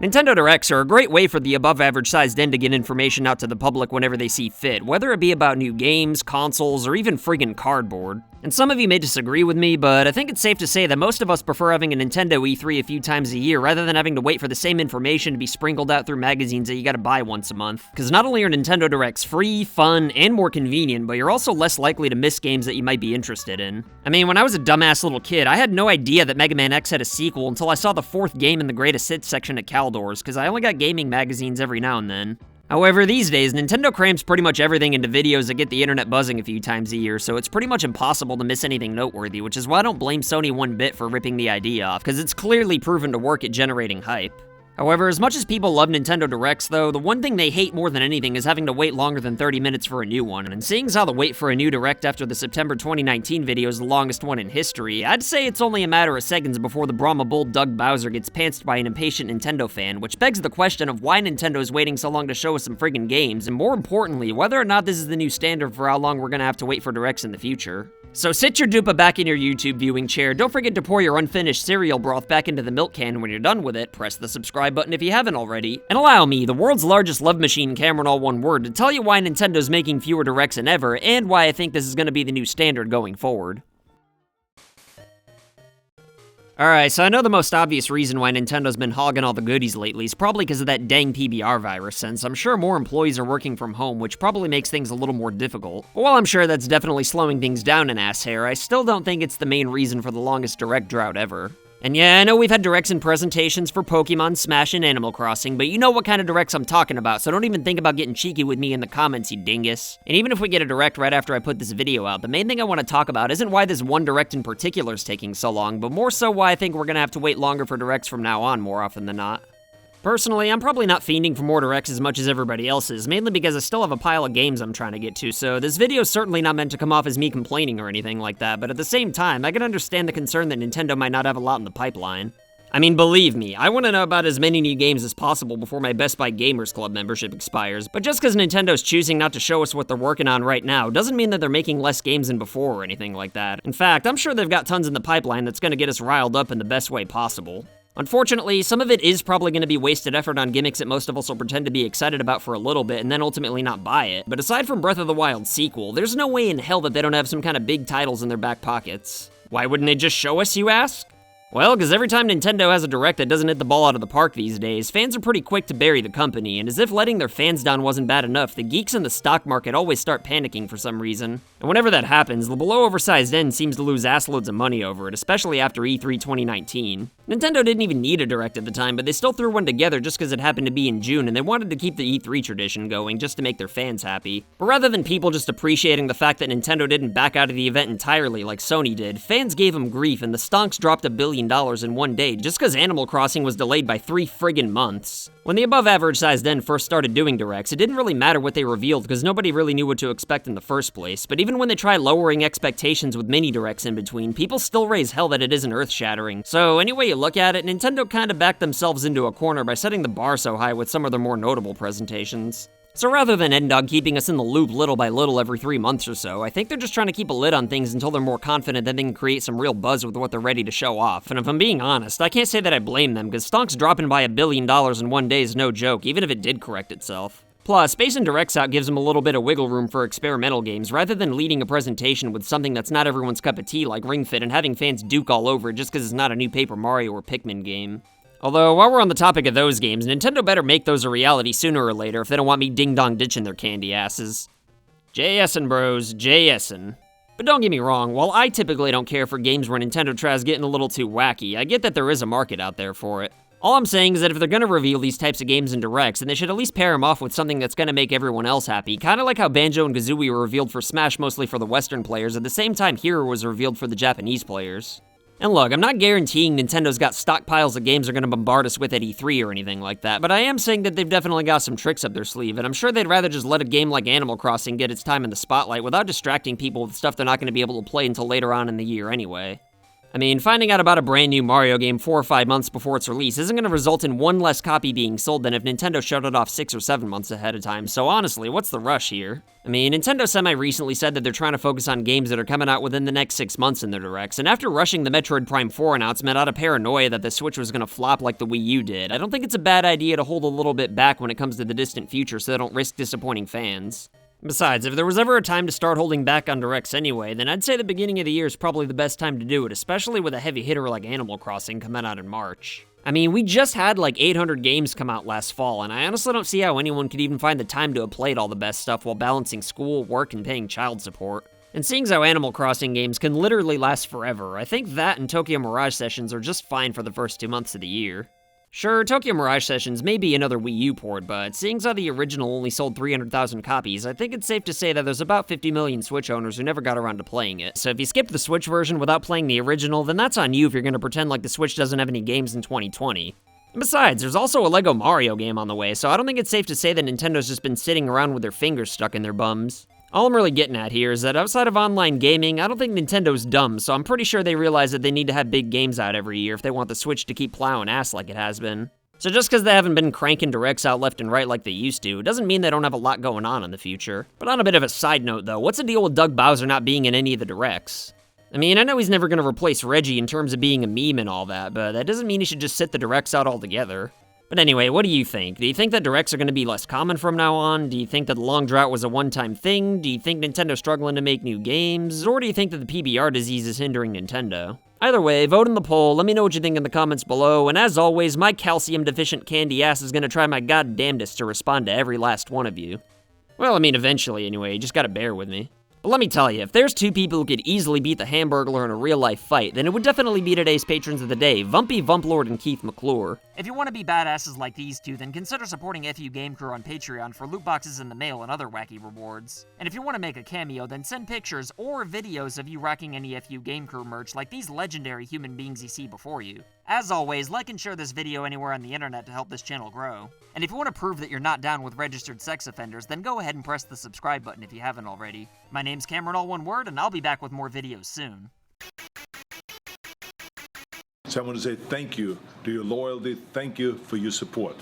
Nintendo Directs are a great way for the above-average sized end to get information out to the public whenever they see fit, whether it be about new games, consoles, or even friggin' cardboard. And some of you may disagree with me, but I think it's safe to say that most of us prefer having a Nintendo E3 a few times a year rather than having to wait for the same information to be sprinkled out through magazines that you gotta buy once a month. Because not only are Nintendo Directs free, fun, and more convenient, but you're also less likely to miss games that you might be interested in. I mean, when I was a dumbass little kid, I had no idea that Mega Man X had a sequel until I saw the 4th game in the Greatest Hits section at Caldors, because I only got gaming magazines every now and then. However, these days, Nintendo crams pretty much everything into videos that get the internet buzzing a few times a year, so it's pretty much impossible to miss anything noteworthy, which is why I don't blame Sony one bit for ripping the idea off, because it's clearly proven to work at generating hype. However, as much as people love Nintendo Directs, though, the one thing they hate more than anything is having to wait longer than 30 minutes for a new one, and seeing as how the wait for a new Direct after the September 2019 video is the longest one in history, I'd say it's only a matter of seconds before the Brahma Bull Doug Bowser gets pantsed by an impatient Nintendo fan, which begs the question of why Nintendo is waiting so long to show us some friggin' games, and more importantly, whether or not this is the new standard for how long we're gonna have to wait for Directs in the future. So sit your dupa back in your YouTube viewing chair, don't forget to pour your unfinished cereal broth back into the milk can. When you're done with it, press the subscribe button if you haven't already, and allow me, the world's largest love machine camera in all one word, to tell you why Nintendo's making fewer Directs than ever, and why I think this is gonna be the new standard going forward. Alright, so I know the most obvious reason why Nintendo's been hogging all the goodies lately is probably because of that dang PBR virus, since I'm sure more employees are working from home, which probably makes things a little more difficult. But while I'm sure that's definitely slowing things down an ass hair, I still don't think it's the main reason for the longest Direct drought ever. And yeah, I know we've had Directs and presentations for Pokemon, Smash, and Animal Crossing, but you know what kind of Directs I'm talking about, so don't even think about getting cheeky with me in the comments, you dingus. And even if we get a Direct right after I put this video out, the main thing I want to talk about isn't why this one Direct in particular is taking so long, but more so why I think we're gonna have to wait longer for Directs from now on more often than not. Personally, I'm probably not fiending for more Directs as much as everybody else is, mainly because I still have a pile of games I'm trying to get to, so this video's certainly not meant to come off as me complaining or anything like that, but at the same time, I can understand the concern that Nintendo might not have a lot in the pipeline. I mean, believe me, I want to know about as many new games as possible before my Best Buy Gamers Club membership expires, but just because Nintendo's choosing not to show us what they're working on right now doesn't mean that they're making less games than before or anything like that. In fact, I'm sure they've got tons in the pipeline that's going to get us riled up in the best way possible. Unfortunately, some of it is probably going to be wasted effort on gimmicks that most of us will pretend to be excited about for a little bit and then ultimately not buy it. But aside from Breath of the Wild sequel, there's no way in hell that they don't have some kind of big titles in their back pockets. Why wouldn't they just show us, you ask? Well, because every time Nintendo has a Direct that doesn't hit the ball out of the park these days, fans are pretty quick to bury the company, and as if letting their fans down wasn't bad enough, the geeks in the stock market always start panicking for some reason. And whenever that happens, the below oversized end seems to lose assloads of money over it, especially after E3 2019. Nintendo didn't even need a Direct at the time, but they still threw one together just because it happened to be in June, and they wanted to keep the E3 tradition going just to make their fans happy. But rather than people just appreciating the fact that Nintendo didn't back out of the event entirely like Sony did, fans gave them grief, and the stonks dropped $1 billion in one day just because Animal Crossing was delayed by 3 friggin' months. When the above-average sized end first started doing Directs, it didn't really matter what they revealed because nobody really knew what to expect in the first place, but even when they try lowering expectations with mini Directs in between, people still raise hell that it isn't earth-shattering. So any way you look at it, Nintendo kinda backed themselves into a corner by setting the bar so high with some of their more notable presentations. So rather than N-Dog keeping us in the loop little by little every 3 months or so, I think they're just trying to keep a lid on things until they're more confident that they can create some real buzz with what they're ready to show off. And if I'm being honest, I can't say that I blame them, because stocks dropping by $1 billion in one day is no joke, even if it did correct itself. Plus, spacing Directs out gives them a little bit of wiggle room for experimental games, rather than leading a presentation with something that's not everyone's cup of tea like Ring Fit and having fans duke all over it just because it's not a new Paper Mario or Pikmin game. Although, while we're on the topic of those games, Nintendo better make those a reality sooner or later if they don't want me ding-dong ditching their candy asses. JS'n, bros, JS'n. But don't get me wrong, while I typically don't care for games where Nintendo tries getting a little too wacky, I get that there is a market out there for it. All I'm saying is that if they're gonna reveal these types of games in Directs, then they should at least pair them off with something that's gonna make everyone else happy, kinda like how Banjo and Kazooie were revealed for Smash mostly for the Western players, at the same time Hero was revealed for the Japanese players. And look, I'm not guaranteeing Nintendo's got stockpiles of games they're gonna bombard us with at E3 or anything like that, but I am saying that they've definitely got some tricks up their sleeve, and I'm sure they'd rather just let a game like Animal Crossing get its time in the spotlight without distracting people with stuff they're not gonna be able to play until later on in the year anyway. I mean, finding out about a brand new Mario game 4 or 5 months before its release isn't going to result in one less copy being sold than if Nintendo showed it off 6 or 7 months ahead of time, so honestly, what's the rush here? I mean, Nintendo semi-recently said that they're trying to focus on games that are coming out within the next 6 months in their directs, and after rushing the Metroid Prime 4 announcement out of paranoia that the Switch was going to flop like the Wii U did, I don't think it's a bad idea to hold a little bit back when it comes to the distant future so they don't risk disappointing fans. Besides, if there was ever a time to start holding back on directs anyway, then I'd say the beginning of the year is probably the best time to do it, especially with a heavy hitter like Animal Crossing coming out in March. I mean, we just had like 800 games come out last fall, and I honestly don't see how anyone could even find the time to have played all the best stuff while balancing school, work, and paying child support. And seeing as how Animal Crossing games can literally last forever, I think that and Tokyo Mirage Sessions are just fine for the first 2 months of the year. Sure, Tokyo Mirage Sessions may be another Wii U port, but seeing as how the original only sold 300,000 copies, I think it's safe to say that there's about 50 million Switch owners who never got around to playing it. So if you skipped the Switch version without playing the original, then that's on you if you're gonna pretend like the Switch doesn't have any games in 2020. And besides, there's also a Lego Mario game on the way, so I don't think it's safe to say that Nintendo's just been sitting around with their fingers stuck in their bums. All I'm really getting at here is that outside of online gaming, I don't think Nintendo's dumb, so I'm pretty sure they realize that they need to have big games out every year if they want the Switch to keep plowing ass like it has been. So just because they haven't been cranking directs out left and right like they used to, doesn't mean they don't have a lot going on in the future. But on a bit of a side note though, what's the deal with Doug Bowser not being in any of the directs? I mean, I know he's never going to replace Reggie in terms of being a meme and all that, but that doesn't mean he should just sit the directs out altogether. But anyway, what do you think? Do you think that directs are going to be less common from now on? Do you think that the long drought was a one-time thing? Do you think Nintendo's struggling to make new games? Or do you think that the PBR disease is hindering Nintendo? Either way, vote in the poll, let me know what you think in the comments below, and as always, my calcium-deficient candy ass is gonna try my goddamnedest to respond to every last one of you. Well, I mean, eventually anyway, you just gotta bear with me. But let me tell you, if there's two people who could easily beat the Hamburglar in a real-life fight, then it would definitely be today's patrons of the day, Vumpy Vumplord and Keith McClure. If you want to be badasses like these two, then consider supporting FU Game Crew on Patreon for loot boxes in the mail and other wacky rewards. And if you want to make a cameo, then send pictures or videos of you rocking any FU Game Crew merch like these legendary human beings you see before you. As always, like and share this video anywhere on the internet to help this channel grow. And if you want to prove that you're not down with registered sex offenders, then go ahead and press the subscribe button if you haven't already. My name's Cameron, all one word, and I'll be back with more videos soon. So I want to say thank you to your loyalty, thank you for your support.